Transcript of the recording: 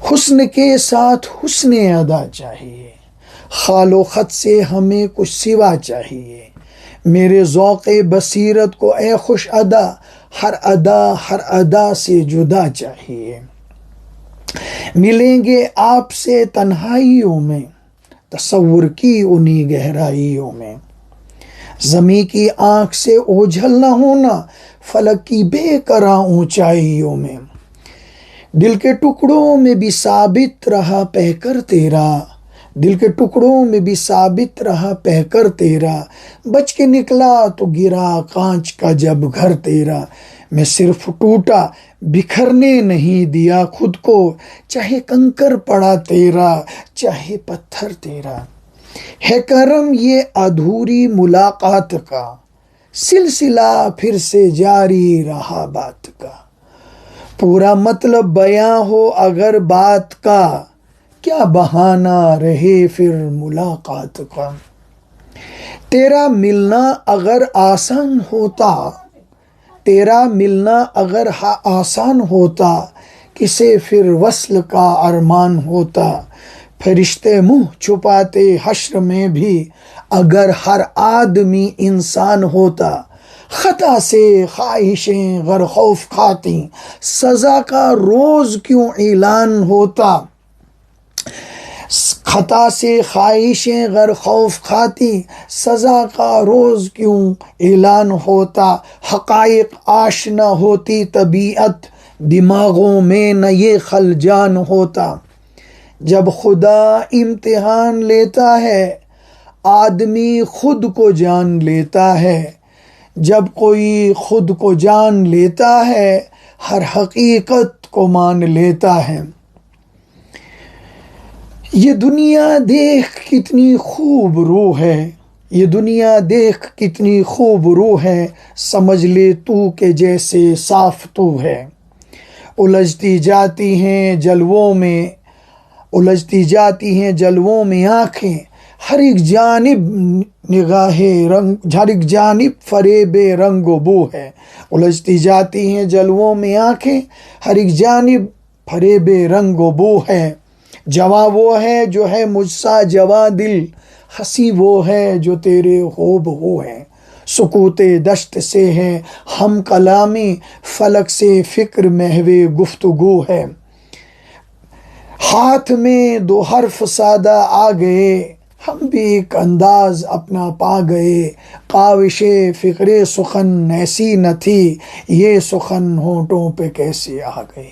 حسن کے ساتھ حسن ادا چاہیے، خال و خط سے ہمیں کچھ سوا چاہیے، میرے ذوق بصیرت کو اے خوش ادا، ہر ادا سے جدا چاہیے۔ ملیں گے آپ سے تنہائیوں میں، تصور کی انہی گہرائیوں میں، زمیں کی آنکھ سے اوجھل نہ ہونا، فلک کی بے قرار اونچائیوں میں، دل کے ٹکڑوں میں بھی ثابت رہا پہ کر تیرا، دل کے ٹکڑوں میں بھی ثابت رہا پہ کر تیرا، بچ کے نکلا تو گرا کانچ کا جب گھر تیرا، میں صرف ٹوٹا بکھرنے نہیں دیا خود کو، چاہے کنکر پڑا تیرا چاہے پتھر تیرا، ہے کرم یہ ادھوری ملاقات کا، سلسلہ پھر سے جاری رہا بات کا، پورا مطلب بیاں ہو اگر بات کا، کیا بہانہ رہے پھر ملاقات کا، تیرا ملنا اگر آسان ہوتا، تیرا ملنا اگر آسان ہوتا، کسے پھر وصل کا ارمان ہوتا، فرشتے منہ چھپاتے حشر میں بھی، اگر ہر آدمی انسان ہوتا، خطا سے خواہشیں گر خوف کھاتی، سزا کا روز کیوں اعلان ہوتا، خطا سے خواہشیں گر خوف کھاتی، سزا کا روز کیوں اعلان ہوتا، حقائق آشنا ہوتی طبیعت، دماغوں میں نہ یہ خلجان ہوتا، جب خدا امتحان لیتا ہے آدمی خود کو جان لیتا ہے، جب کوئی خود کو جان لیتا ہے ہر حقیقت کو مان لیتا ہے، یہ دنیا دیکھ کتنی خوب روح ہے، یہ دنیا دیکھ کتنی خوب روح ہے، سمجھ لے تو کہ جیسے صاف تو ہے، الجھتی جاتی ہیں جلووں میں، الجھتی جاتی ہیں جلووں میں آنکھیں، ہر ایک جانب نگاہ رنگ، ہر ایک جانب فریب رنگ و بو ہے، الجھتی جاتی ہیں جلووں میں آنکھیں، ہر ایک جانب فریب رنگ و بو ہے، جواں وہ ہے جو ہے مجھ سا جواں دل، ہنسی وہ ہے جو تیرے خوب ہو ہے، سکوت دشت سے ہے ہم کلامی، فلک سے فکر محو گفتگو ہے، ہاتھ میں دو حرف سادہ آ گئے، ہم بھی ایک انداز اپنا پا گئے، کاوش فکر سخن ایسی نہ تھی، یہ سخن ہونٹوں پہ کیسے آ گئے۔